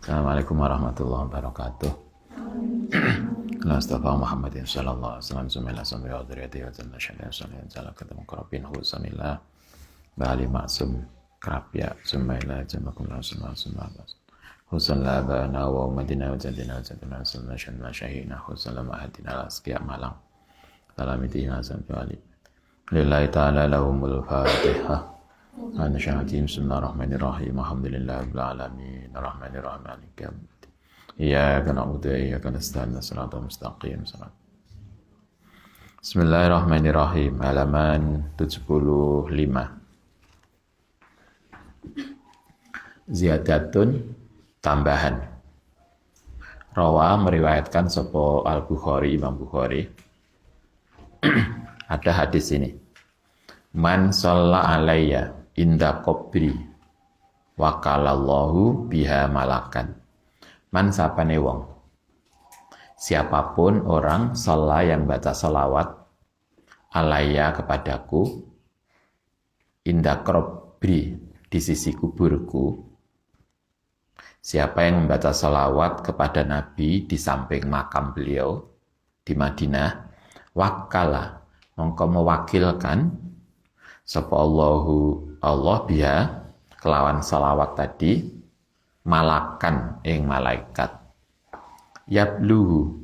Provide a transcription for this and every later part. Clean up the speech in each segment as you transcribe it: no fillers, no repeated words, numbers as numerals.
Assalamualaikum warahmatullahi wabarakatuh. Mustafa Muhammadin sallallahu alaihi wasallam sumila sumbi wa dzurriyyati wa janna syaitan sallallahu alaihi ketemu qarabin husanillah bali maksum kerapia sumila jamakum rasulullah sallallahu alaihi wasallam husanla bana wa madina wa jadina wa jadina sallallahu alaihi syahina husalam ahadina asqiya malang salamitina sampai wali lillahi ta'ala lahumul fatihah. Ana syahadin bismillahirrahmanirrahim alhamdulillahirabbil alamin arrahmanirrahim maliki yaumiddin iyyaka na'budu wa iyyaka nasta'in shiratal mustaqim Bismillahirrahmanirrahim halaman 75 ziyadatun tambahan rawa meriwayatkan sapa Al-Bukhari Imam Bukhari ada hadis ini man shalla alayya inda qabri wakalallahu biha malakan. Man sapane wong, siapapun orang shalla yang baca salawat alayya kepadaku inda qabri di sisi kuburku. Siapa yang membaca salawat kepada Nabi di samping makam beliau di Madinah, wakala mongko mewakilkan sapa Allah biha kelawan salawat tadi malakan ing malaikat yabluhu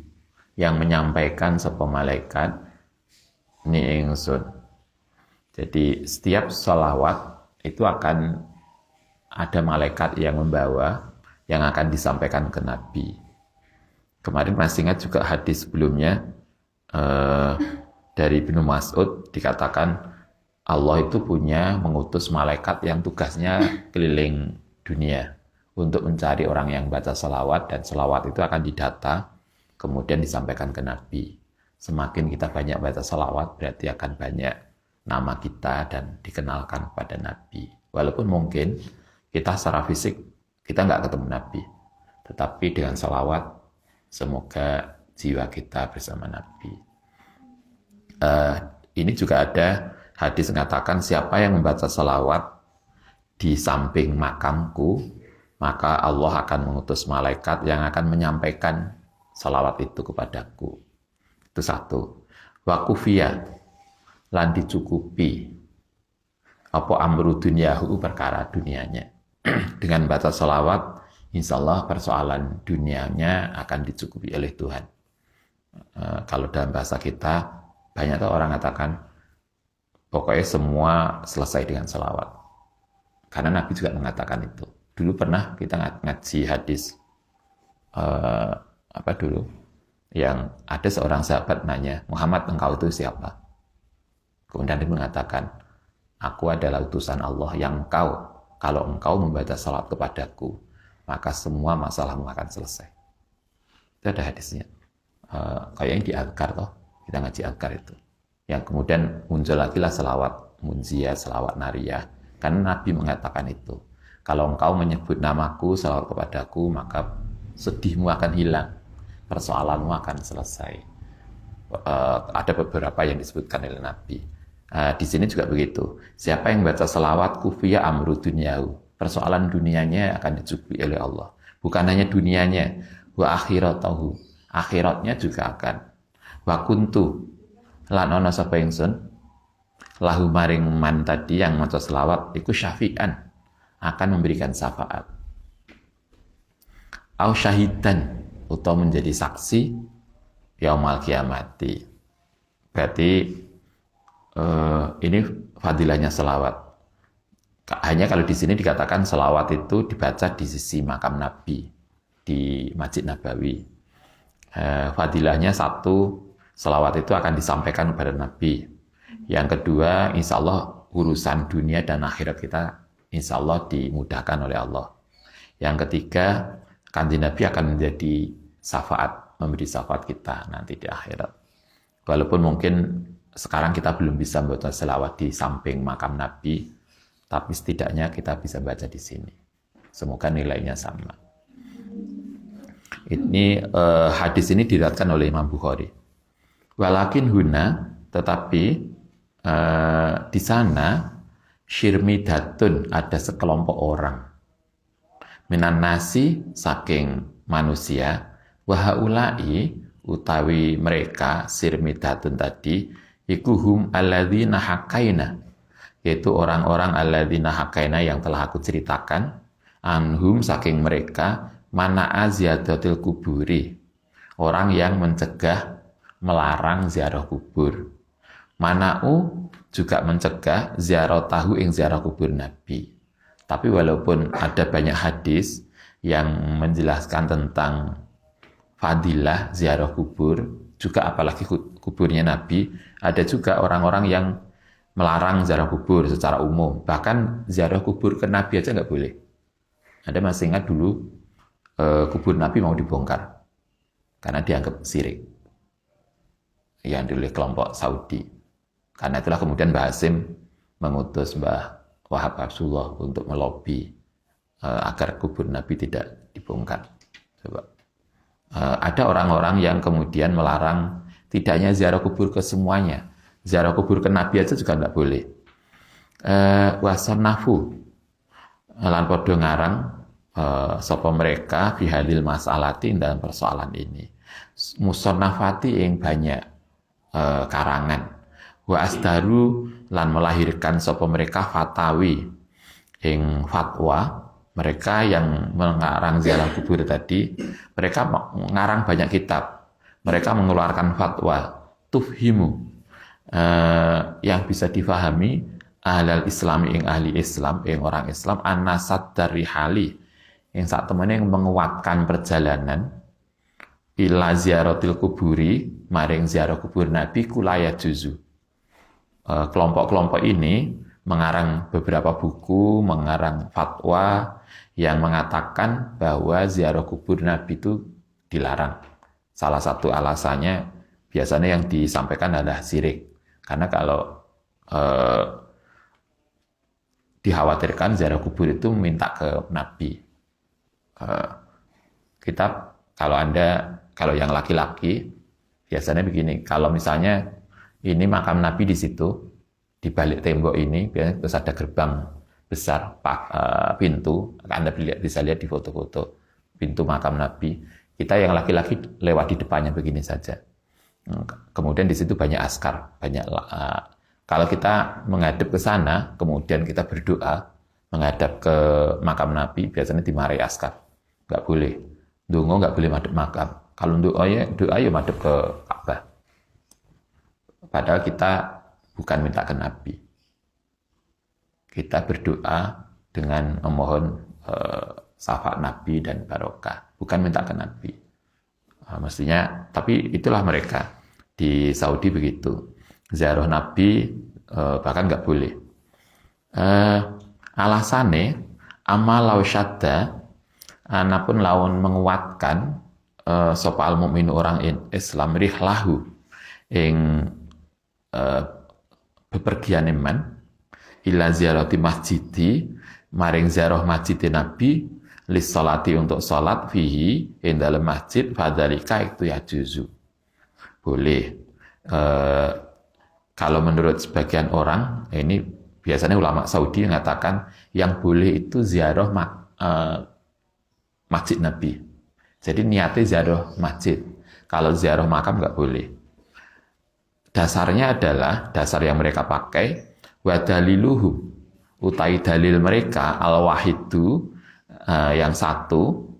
yang menyampaikan sapa malaikat ni ingsun. Jadi setiap salawat itu akan ada malaikat yang membawa yang akan disampaikan ke Nabi. Kemarin masih ingat juga hadis sebelumnya dari Ibnu Mas'ud dikatakan Allah itu punya mengutus malaikat yang tugasnya keliling dunia untuk mencari orang yang baca salawat, dan salawat itu akan didata kemudian disampaikan ke Nabi. Semakin kita banyak baca salawat berarti akan banyak nama kita dan dikenalkan kepada Nabi. Walaupun mungkin kita secara fisik kita nggak ketemu Nabi, tetapi dengan salawat semoga jiwa kita bersama Nabi. Ini juga ada hadis mengatakan siapa yang membaca salawat di samping makamku, maka Allah akan mengutus malaikat yang akan menyampaikan salawat itu kepadaku. Itu satu. Wa kufiya lan dicukupi apa amru dunyahu perkara dunianya. Dengan baca salawat, insya Allah persoalan dunianya akan dicukupi oleh Tuhan. Kalau dalam bahasa kita banyak tuh orang katakan pokoknya semua selesai dengan salawat. Karena Nabi juga mengatakan itu. Dulu pernah kita ngaji hadis yang ada seorang sahabat nanya, Muhammad engkau itu siapa? Kemudian dia mengatakan, aku adalah utusan Allah yang kalau engkau membaca salawat kepadaku, maka semua masalahmu akan selesai. Itu ada hadisnya. Kayak yang di Adhkar toh, kita ngaji Adhkar itu. Yang kemudian muncul lagi lah salawat munziyah, salawat nariyah. Karena Nabi mengatakan itu. Kalau engkau menyebut namaku, salawat kepadaku, maka sedihmu akan hilang. Persoalanmu akan selesai. Ada beberapa yang disebutkan oleh Nabi. Di sini juga begitu. Siapa yang baca salawat kufiya amru dunyahu. Persoalan dunianya akan dicukupi oleh Allah. Bukan hanya dunianya. Wa akhiratahu. Akhiratnya juga akan. Wa kuntu. Lan ana sapa ingsun lahu maring man tadi yang maca selawat iku syafi'an akan memberikan syafaat au syahidan atau menjadi saksi yaumul kiamati. Berarti ini fadilahnya selawat. Hanya kalau di sini dikatakan selawat itu dibaca di sisi makam Nabi di Masjid Nabawi. Fadilahnya satu, selawat itu akan disampaikan kepada Nabi. Yang kedua, insya Allah urusan dunia dan akhirat kita insya Allah dimudahkan oleh Allah. Yang ketiga, kanjeng Nabi akan menjadi syafaat, memberi syafaat kita nanti di akhirat. Walaupun mungkin sekarang kita belum bisa membaca selawat di samping makam Nabi, tapi setidaknya kita bisa baca di sini. Semoga nilainya sama. Ini hadis ini diriwayatkan oleh Imam Bukhari. Walakin huna, tetapi di sana syirmidatun ada sekelompok orang minan nasi saking manusia, wa haula'i utawi mereka sirmidatun tadi iku hum alladzina hakaina, yaitu orang-orang alladzina hakaina yang telah aku ceritakan, anhum saking mereka, mana aziyadatil kuburi, orang yang mencegah melarang ziarah kubur. Mana'u juga mencegah ziarah tahu ing ziarah kubur Nabi. Tapi walaupun ada banyak hadis yang menjelaskan tentang fadilah ziarah kubur, juga apalagi kuburnya Nabi, ada juga orang-orang yang melarang ziarah kubur secara umum. Bahkan ziarah kubur ke Nabi aja nggak boleh. Anda masih ingat dulu kubur Nabi mau dibongkar karena dianggap syirik yang oleh kelompok Saudi. Karena itulah kemudian Mbah Hasim mengutus Mbah Wahab Absullah untuk melobi agar kubur Nabi tidak dibongkar. Coba. Ada orang-orang yang kemudian melarang tidak hanya ziarah kubur ke semuanya, ziarah kubur ke Nabi aja juga tidak boleh. Wasanafu lan podo ngarang sapa mereka bihadil masalati dalam persoalan ini. Musannafati yang banyak karangan. Wa asdaru lan melahirkan sapa mereka fatawi ing fatwa. Mereka yang mengarang ziarah kubur tadi, mereka mengarang banyak kitab, mereka mengeluarkan fatwa tufhimu yang bisa difahami ahlal islami ing ahli Islam ing orang Islam anasad dari hali yang saat temannya yang menguatkan perjalanan ila ziaratil kuburi maring ziarah kubur Nabi kulaya juzu. Kelompok-kelompok ini mengarang beberapa buku, mengarang fatwa yang mengatakan bahwa ziarah kubur Nabi itu dilarang. Salah satu alasannya biasanya yang disampaikan adalah syirik. Karena kalau dikhawatirkan ziarah kubur itu minta ke Nabi. Kita kalau yang laki-laki biasanya begini, kalau misalnya ini makam Nabi di situ, di balik tembok ini, biasanya terus ada gerbang besar, pintu, Anda bisa lihat di foto-foto pintu makam Nabi. Kita yang laki-laki lewat di depannya begini saja. Kemudian di situ banyak askar, kalau kita menghadap ke sana, kemudian kita berdoa, menghadap ke makam Nabi, biasanya dimarahi askar. Nggak boleh. Dungo nggak boleh madhep makam. Kalau doa ya madhep ke Ka'bah. Padahal kita bukan minta ke Nabi. Kita berdoa dengan memohon syafaat Nabi dan barokah. Bukan minta ke Nabi. Mestinya, tapi itulah mereka. Di Saudi begitu. Ziarah Nabi bahkan nggak boleh. Alasannya, amalau syadda, anapun lawan menguatkan sapa al-mu'min orang Islam rihlahu ing bepergian iman ila ziarati masjidi maring ziarah masjid Nabi lis salati untuk salat fihi ing dalam masjid fadzalika itu ya juzu boleh. Kalau menurut sebagian orang, ini biasanya ulama Saudi mengatakan yang boleh itu ziarah masjid Nabi. Jadi niatnya ziarah masjid. Kalau ziarah makam nggak boleh. Dasarnya adalah, dasar yang mereka pakai, wa daliluhu, utai dalil mereka, al-wahidu, yang satu,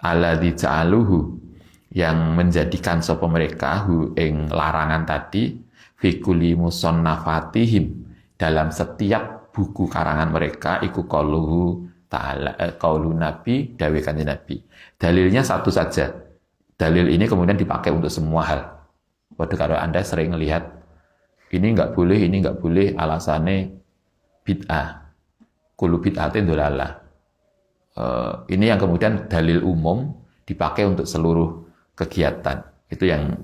alladzi ja'aluhu, yang menjadikan sapa mereka, ing larangan tadi, fi kulli musannafatihim, dalam setiap buku karangan mereka, iku qauluhu ta'ala, qaulu Nabi, dawe kanjeng Nabi. Dalilnya satu saja. Dalil ini kemudian dipakai untuk semua hal. Waduh, kalau Anda sering melihat ini nggak boleh, alasannya bid'ah. Kullu bid'atin dolalah. Ini yang kemudian dalil umum dipakai untuk seluruh kegiatan. Itu yang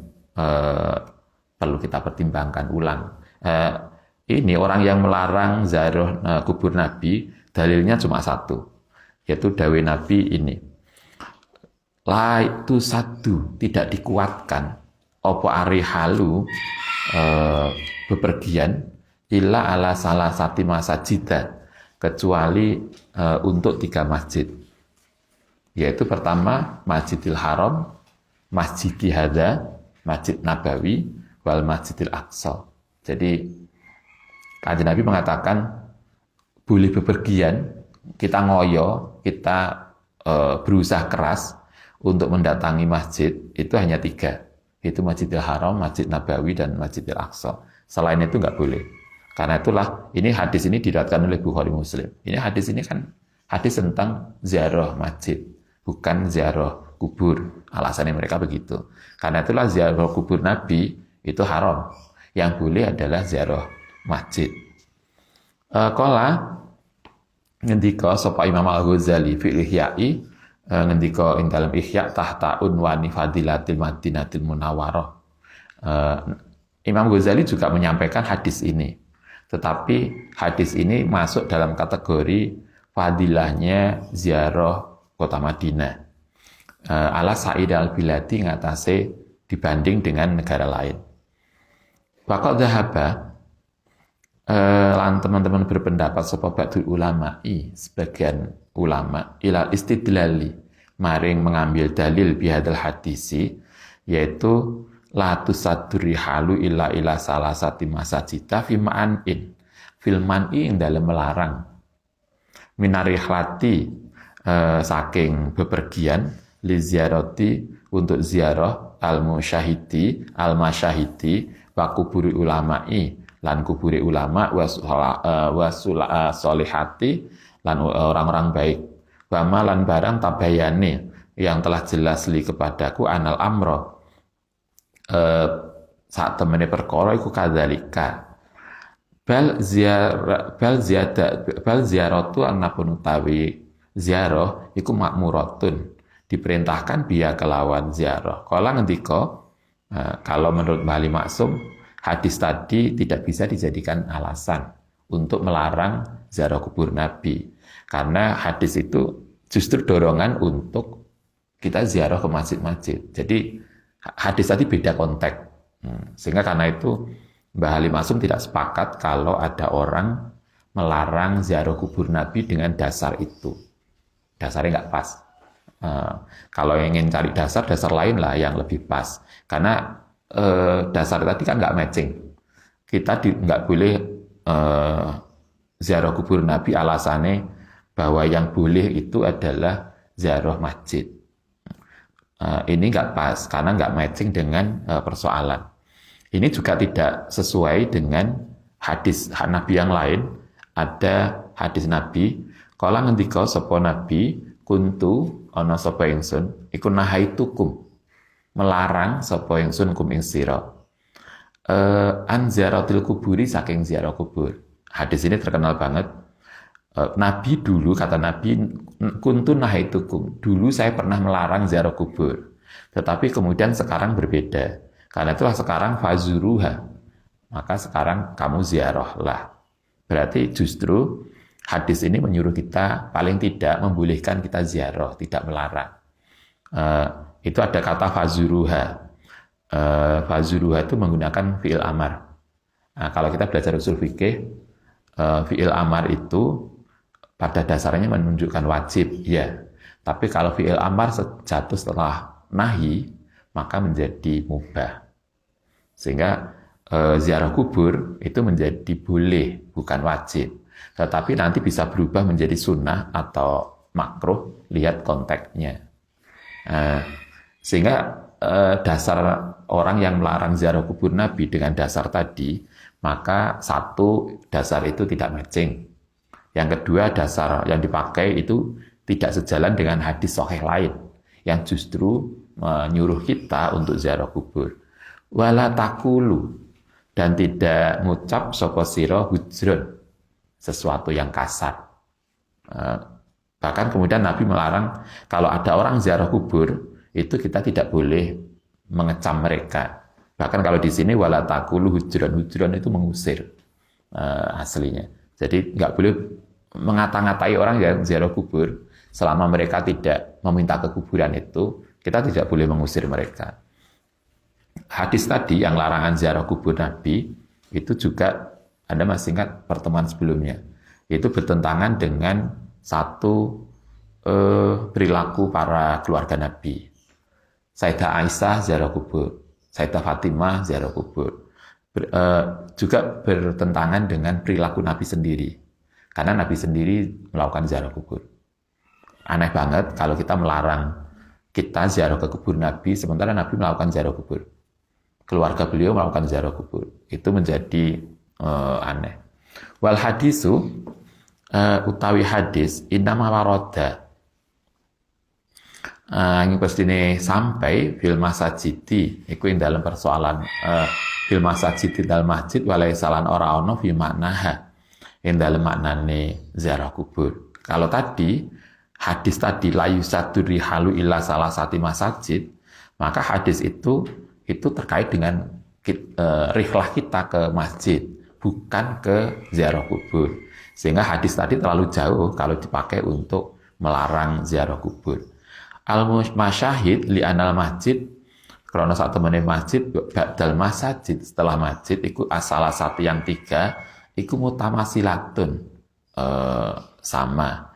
perlu kita pertimbangkan ulang. Ini orang yang melarang ziarah kubur Nabi, dalilnya cuma satu, yaitu dawe Nabi ini. La itu satu, tidak dikuatkan. Opo ari halu bepergian illa ala salah sati masajida, kecuali untuk 3 masjid. yaitu pertama Masjidil Haram, Masjid Hadza, Masjid Nabawi, wal Masjidil Aqsa. Jadi Kanjeng Nabi mengatakan boleh bepergian, kita ngoyo, kita berusaha keras untuk mendatangi masjid, itu hanya 3. Itu Masjidil Haram, Masjid Nabawi, dan Masjidil Aqsa. Selain itu nggak boleh. Karena itulah, ini hadis ini diriwayatkan oleh Bukhari Muslim. Ini hadis ini kan hadis tentang ziarah masjid, bukan ziarah kubur. Alasannya mereka begitu. Karena itulah ziarah kubur Nabi itu haram. Yang boleh adalah ziarah masjid. Kala ngendika sapa Imam Al-Ghazali fi Ihya'i, ngendika ing dalam Ihya tahta unwani fadilatil Madinatil Munawwarah. Imam Ghazali juga menyampaikan hadis ini. Tetapi hadis ini masuk dalam kategori fadilahnya ziarah kota Madinah. Ala Sa'id al-Biladi ngatasi dibanding dengan negara lain. Waqad dhahaba lan teman-teman berpendapat sapa ba'dul ulama'i, sebagian ulama ila istidlali maring mengambil dalil bihadal hadisi, yaitu la tusaduri halu ila salasati masajida fi ma'anin fil man'i ing dalem melarang minarihlati saking bepergian li ziarati untuk ziarah al-musyahidi al-masyahidi wa kuburi ulama'i lan kuburi ulama wa solihati lan orang-orang baik wa malan barang tabayani yang telah jelas li kepadaku anal amro saat temene perkara iku kadzalika bal ziyaratu annapun utawi ziarah iku makmuratun, diperintahkan biya kelawan ziarah. Kala ngendika kalau menurut Mbah Maksum, hadis tadi tidak bisa dijadikan alasan untuk melarang ziarah kubur Nabi. Karena hadis itu justru dorongan untuk kita ziarah ke masjid-masjid. Jadi hadis tadi beda konteks. Sehingga karena itu Mbah Maksum tidak sepakat kalau ada orang melarang ziarah kubur Nabi dengan dasar itu. Dasarnya nggak pas. Kalau ingin cari dasar lain lah yang lebih pas. Karena dasar tadi kan nggak matching. Kita nggak boleh ziarah kubur Nabi alasannya bahwa yang boleh itu adalah ziarah masjid. Ini nggak pas karena nggak matching dengan persoalan. Ini juga tidak sesuai dengan hadis Nabi yang lain. Ada hadis Nabi, kala ngendika sapa Nabi, kuntu ana sapa ingsun iku nahaitukum, melarang sapa ingsun kum ing sira an ziaratil kuburi, saking ziarah kubur. Hadis ini terkenal banget. Nabi dulu, kata Nabi, kuntu nahaitukum, dulu saya pernah melarang ziarah kubur, tetapi kemudian sekarang berbeda. Karena itulah sekarang fazuruha, maka sekarang kamu ziarahlah. Berarti justru hadis ini menyuruh kita paling tidak membolehkan kita ziarah, tidak melarang. Itu ada kata fazuruha. Fazuruha itu menggunakan fi'il amar. Kalau kita belajar usul fikih, fi'il amar itu pada dasarnya menunjukkan wajib, ya. Tapi kalau fi'il amar jatuh setelah nahi, maka menjadi mubah. Sehingga ziarah kubur itu menjadi boleh, bukan wajib. Tetapi nanti bisa berubah menjadi sunnah atau makruh, lihat konteksnya. Sehingga dasar orang yang melarang ziarah kubur Nabi dengan dasar tadi, maka satu, dasar itu tidak matching. Yang kedua, dasar yang dipakai itu tidak sejalan dengan hadis sahih lain yang justru menyuruh kita untuk ziarah kubur. Wala takulu, dan tidak ngucap sapa sira hujrun, sesuatu yang kasar. Bahkan kemudian Nabi melarang kalau ada orang ziarah kubur itu kita tidak boleh mengecam mereka. Bahkan kalau di sini wala takulu hujrun itu mengusir aslinya. Jadi nggak boleh mengata-ngatai orang yang ziarah kubur selama mereka tidak meminta ke kuburan itu, kita tidak boleh mengusir mereka. Hadis tadi yang larangan ziarah kubur Nabi itu juga, Anda masih ingat pertemuan sebelumnya, itu bertentangan dengan satu perilaku para keluarga Nabi. Sayyidah Aisyah ziarah kubur, Sayyidah Fatimah ziarah kubur. Juga bertentangan dengan perilaku Nabi sendiri. Karena Nabi sendiri melakukan ziarah kubur. Aneh banget kalau kita melarang kita ziarah ke kubur Nabi, sementara Nabi melakukan ziarah kubur. Keluarga beliau melakukan ziarah kubur. Itu menjadi aneh. Wal hadisu, utawi hadis, innama waroda. Ini pasti sampai fil masajidi, itu yang dalam persoalan fil masajidi dalam masjid, walai salan ora ono fi maknaha, yang dalam maknane ziarah kubur. Kalau tadi, hadis tadi layu satu rihalu illa salah satu masjid, maka hadis itu terkait dengan rihlah kita ke masjid, bukan ke ziarah kubur. Sehingga hadis tadi terlalu jauh kalau dipakai untuk melarang ziarah kubur. Al-masyahid li anal masjid, karena satu menit masjid ba'dal masjid, setelah masjid itu salah satu yang tiga itu mutamasilatun, sama.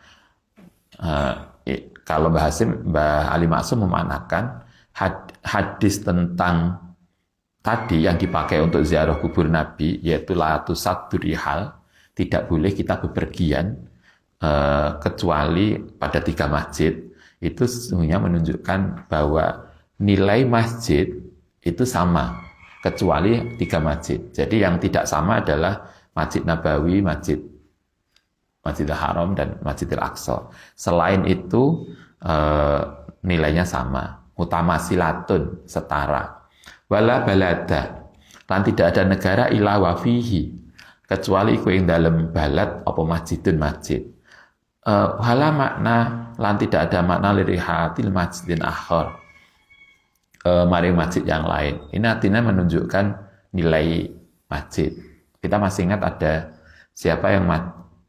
Kalau Mbah Ali Maksum memanakan hadis tentang tadi yang dipakai untuk ziarah kubur Nabi, yaitu latu satu rihal, tidak boleh kita bepergian kecuali pada 3 masjid. Itu sesungguhnya menunjukkan bahwa nilai masjid itu sama, kecuali 3 masjid. Jadi yang tidak sama adalah Masjid Nabawi, Masjidil Haram, dan Masjidil Aqsa. Selain itu nilainya sama, mutamasilatun, setara. Wala balada, lan tidak ada negara ila wafihi, kecuali iku ing dalem balad apa masjidun masjid. Wala makna, lan tidak ada makna lirihatil masjidin akhar, mari masjid yang lain. Ini artinya menunjukkan nilai masjid. Kita masih ingat ada siapa yang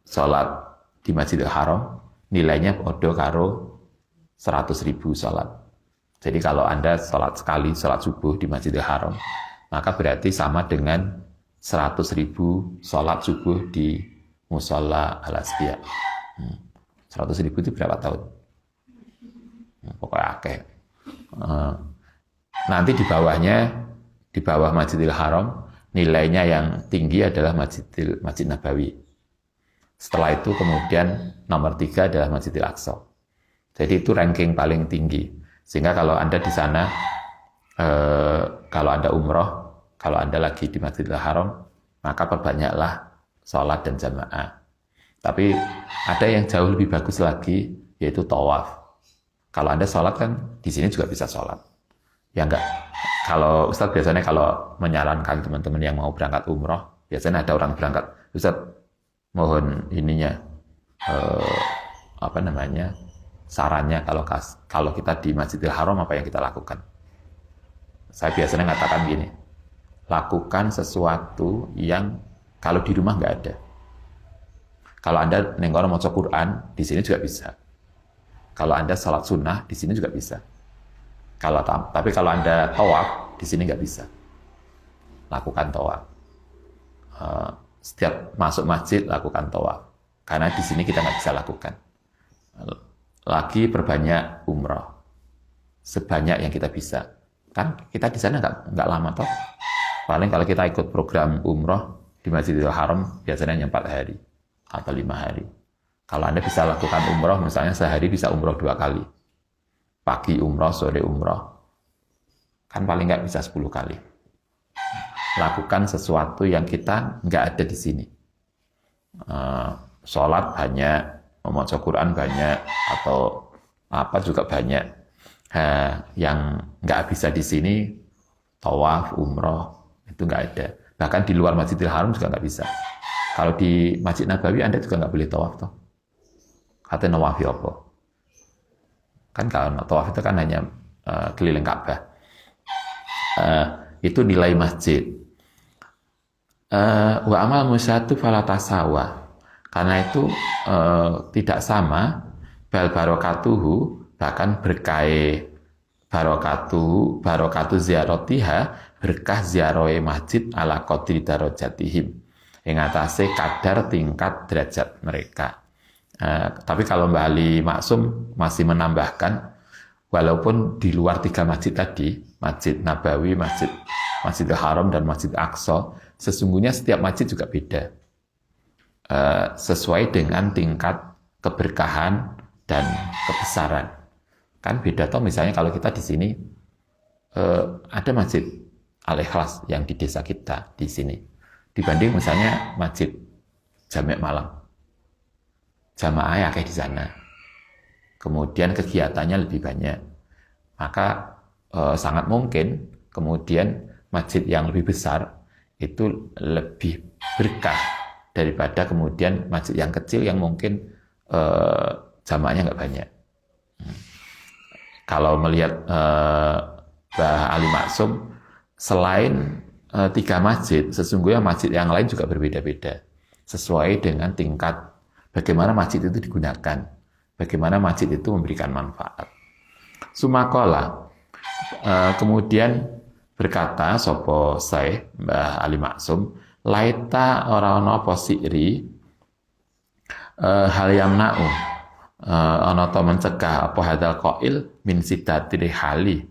sholat di Masjidil Haram, nilainya podo karo 100.000 sholat. Jadi kalau Anda sholat sekali, sholat subuh di Masjidil Haram, maka berarti sama dengan 100.000 sholat subuh di Musola Al-Asbiya. 100.000 itu berapa tahun? Pokoknya akeh. Nanti di bawah Masjidil Haram, nilainya yang tinggi adalah Masjid Nabawi. Setelah itu kemudian nomor 3 adalah Masjidil Aqsa. Jadi itu ranking paling tinggi. Sehingga kalau Anda di sana, kalau Anda umroh, kalau Anda lagi di Masjidil Haram, maka perbanyaklah sholat dan jamaah. Tapi ada yang jauh lebih bagus lagi, yaitu tawaf. Kalau Anda sholat kan, di sini juga bisa sholat. Ya enggak. Kalau Ustadz biasanya kalau menyarankan teman-teman yang mau berangkat umroh, biasanya ada orang berangkat, Ustadz mohon ininya, sarannya kalau kita di Masjidil Haram apa yang kita lakukan? Saya biasanya mengatakan gini, lakukan sesuatu yang kalau di rumah nggak ada. Kalau Anda nengok mau Quran, di sini juga bisa. Kalau Anda salat sunnah, di sini juga bisa. Tapi kalau Anda tawaf, di sini nggak bisa. Lakukan tawaf. Setiap masuk masjid, lakukan tawaf. Karena di sini kita nggak bisa lakukan. Lagi perbanyak umrah. Sebanyak yang kita bisa. Kan kita di sana nggak lama toh. Paling kalau kita ikut program umrah di Masjidil Haram, biasanya 4 hari atau 5 hari. Kalau Anda bisa lakukan umrah, misalnya sehari bisa umrah 2 kali. Pagi umrah, sore umrah. Kan paling nggak bisa 10 kali. Lakukan sesuatu yang kita nggak ada di sini. Sholat banyak, membaca Quran banyak, atau apa juga banyak. Yang nggak bisa di sini, tawaf, umrah, itu nggak ada. Bahkan di luar Masjidil Haram juga nggak bisa. Kalau di Masjid Nabawi Anda juga nggak boleh tawaf toh. Katanya nawafi apa? Kan kalau tawaf itu kan hanya keliling Ka'bah. Itu nilai masjid. Wa amal musyatu falatasawa. Karena itu tidak sama, bal barokatuhu, bahkan berkah barokatu ziaratiha, berkah ziarahe masjid ala qadri darajatihim, ing atase kadar tingkat derajat mereka. Tapi kalau Mbak Ali Maksum masih menambahkan, walaupun di luar 3 masjid tadi, Masjid Nabawi, Masjidil Haram, dan Masjid Aqsa, sesungguhnya setiap masjid juga beda. Sesuai dengan tingkat keberkahan dan kebesaran. Kan beda toh, misalnya kalau kita di sini ada Masjid Al-Ikhlas yang di desa kita di sini, dibanding misalnya Masjid Jami' Malang. Jamaah ya kayak di sana. Kemudian kegiatannya lebih banyak. Maka sangat mungkin kemudian masjid yang lebih besar itu lebih berkah daripada kemudian masjid yang kecil yang mungkin jamaahnya nggak banyak. Kalau melihat Mbah Ali Maksum, selain 3 masjid, sesungguhnya masjid yang lain juga berbeda-beda sesuai dengan tingkat bagaimana masjid itu digunakan, bagaimana masjid itu memberikan manfaat. Sumakola, kemudian berkata sopo Syekh Mbah Ali Maksum, laita orang-orang posiri hal yang na'u ana to mencegah apa hadal qail min sidatil hali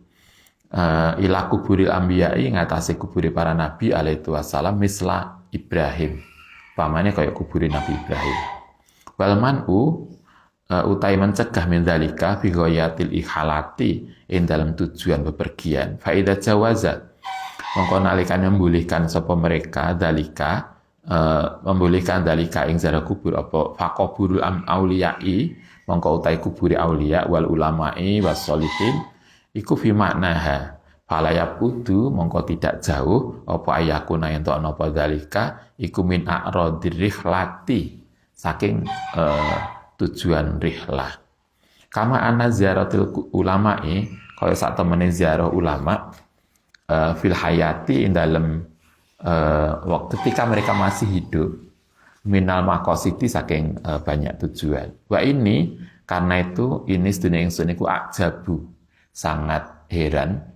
ila kuburil anbiya'i ngatasi kuburi para nabi alaihi wassalam misla Ibrahim, pamane kayak kuburi Nabi Ibrahim. Wal man'u utai mencegah min dzalika fi ghayatil ikhalati ing dalam tujuan bepergian fa idza jawaza mongko nalikane membolehkan sapa mereka dzalika membolehkan dzalika ing zara kubur apa faqaburul auliyai mongko utai kuburi aulia wal ulama'i was sholihin iku fi maknaha fala yaqudu mongko tidak jauh apa ayakuna ento napa dzalika iku min a'radir rihlati saking tujuan rihlah. Kama anna ziaratil ulama'i kaya sak temene ziarah ulama fil hayati ing dalem waktu ketika mereka masih hidup minal maqasidi saking banyak tujuan. Wa ini karena itu ini sedunia ingsun iku ajabu sangat heran.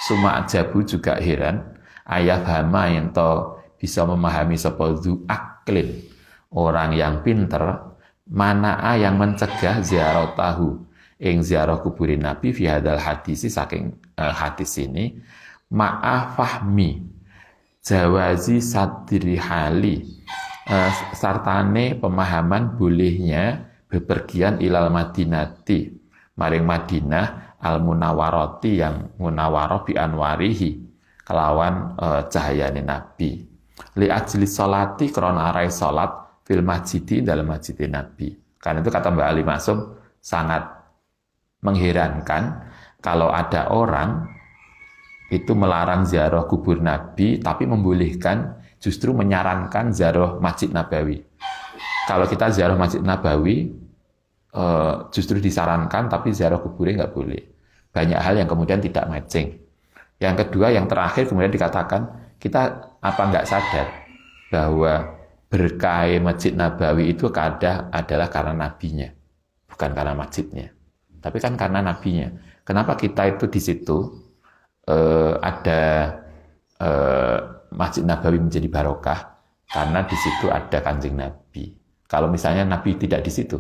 Suma ajabu juga heran ayah hama ento bisa memahami sapa zu aklin orang yang pinter mana yang mencegah ziarah tahu ing ziarah kuburin Nabi fi hadal hadisi saking hadis ini ma'a fahmi jawazi sadri hali sartane pemahaman bolehnya bepergian ilal madinati maring Madinah al munawwarati yang munawwarah bi anwarihi kelawan cahayane Nabi li ajli salati krana arai salat fil masjidi dalam masjid Nabi. Karena itu kata Mbak Ali Maksum sangat mengherankan kalau ada orang itu melarang ziarah kubur Nabi tapi membolehkan justru menyarankan ziarah Masjid Nabawi. Kalau kita ziarah Masjid Nabawi justru disarankan tapi ziarah kuburnya nggak boleh. Banyak hal yang kemudian tidak matching. Yang kedua, yang terakhir kemudian dikatakan kita apa nggak sadar bahwa berkah Masjid Nabawi itu adalah karena nabinya, bukan karena masjidnya. Tapi kan karena nabinya. Kenapa kita itu di situ ada Masjid Nabawi menjadi barokah? Karena di situ ada Kanjeng Nabi. Kalau misalnya Nabi tidak di situ,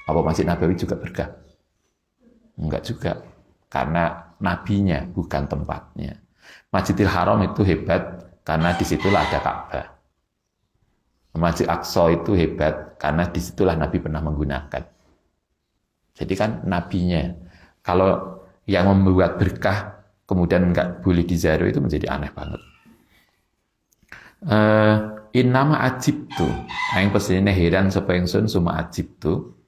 apa Masjid Nabawi juga berkah? Enggak juga. Karena nabinya, bukan tempatnya. Masjidil Haram itu hebat karena disitulah ada Ka'bah. Masjid Aqsa itu hebat karena disitulah Nabi pernah menggunakan. Jadi kan nabinya. Kalau yang membuat berkah kemudian nggak boleh diziarah itu menjadi aneh banget. Innama ajibtu, aing pesine heran sapa ingsun suma ajibtu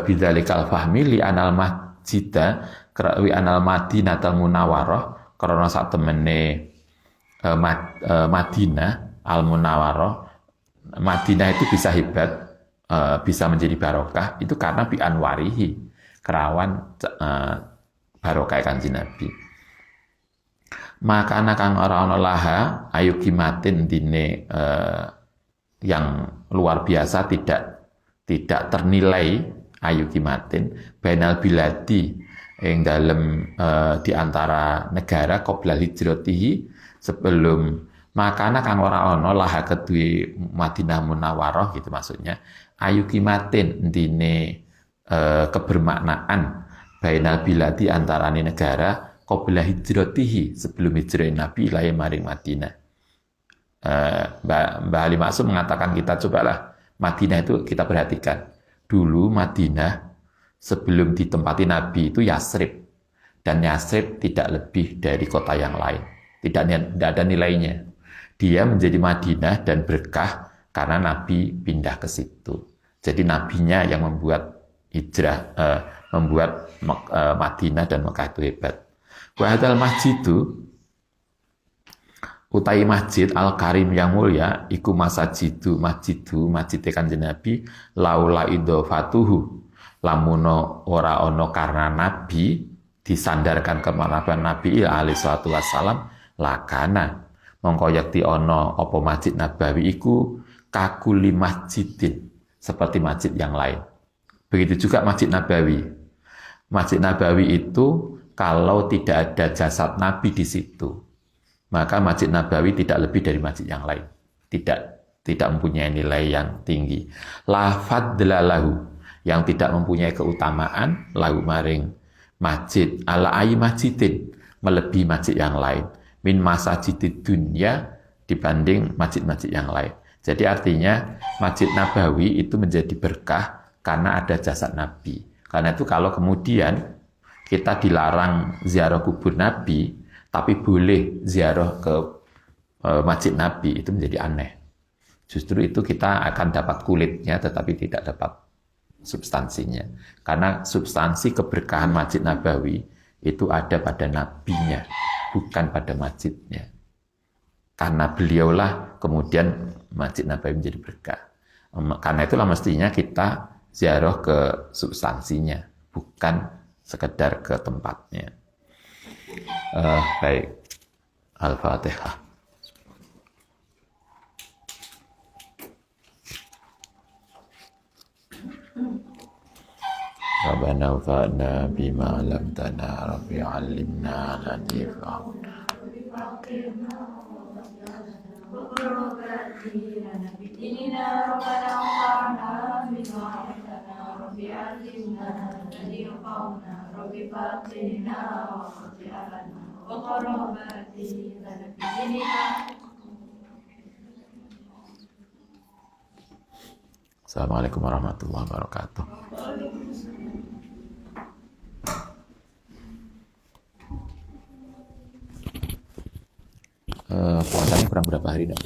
bidzalikal fahmi li anal masjida wi anal madinatul munawwarah karena sak temene Madinah al munawwarah Madinah itu bisa hebat, bisa menjadi barokah, itu karena bi anwarihi, kerawan barokah Kanjeng Nabi. Maka kang ora ana laha ayu kimatin dine yang luar biasa tidak ternilai ayu kimatin bainal biladi yang dalam di antara negara qoblal hijratihi sebelum Makana kang ora ana laha kedue Madinah Munawwarah gitu maksudnya ayu kimatin dine kebermaknaan bainal biladi antarane negara qabla hijratihi sebelum hijrah Nabi ilahi maring Madinah. Mbah Ali Maksum mengatakan kita cobalah Madinah itu kita perhatikan. Dulu Madinah sebelum ditempati Nabi itu Yasrib. Dan Yasrib tidak lebih dari kota yang lain. Tidak ada nilainya. Dia menjadi Madinah dan berkah karena Nabi pindah ke situ. Jadi Nabinya yang membuat hijrah, membuat Madinah dan Mekah itu hebat. Wahadal masjidu utai masjid Al-Karim yang mulia iku masjid Kanjeng Nabi laula idhofatuhu lamuno ora ono karena Nabi disandarkan ke martabat Nabi alaihi salatu wassalam lakana mongko yakti ono apa masjid Nabawi iku kakuli masjidin seperti masjid yang lain. Begitu juga Masjid Nabawi. Masjid Nabawi itu kalau tidak ada jasad Nabi di situ, maka Masjid Nabawi tidak lebih dari masjid yang lain. Tidak mempunyai nilai yang tinggi. La fadla lahu, yang tidak mempunyai keutamaan lahu maring masjid ala ayi masjidin, melebihi masjid yang lain. Min masajidid dunya dibanding masjid-masjid yang lain. Jadi artinya Masjid Nabawi itu menjadi berkah karena ada jasad Nabi. Karena itu kalau kemudian kita dilarang ziarah kubur Nabi, tapi boleh ziarah ke Masjid Nabi, itu menjadi aneh. Justru itu kita akan dapat kulitnya, tetapi tidak dapat substansinya. Karena substansi keberkahan Masjid Nabawi itu ada pada Nabinya, bukan pada masjidnya. Karena beliaulah kemudian Masjid Nabawi menjadi berkah. Karena itulah mestinya kita ziarah ke substansinya, bukan sekedar ke tempatnya. Baik. Al-Fatihah. Rabbana wafa'na bima lamtana Rabbi alimna lanifa'una Assalamualaikum warahmatullahi wabarakatuh. Puasanya kurang berapa hari dah?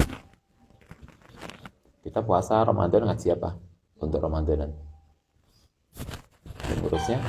Kita puasa Ramadan ngaji apa? Untuk Ramadanan. Urusnya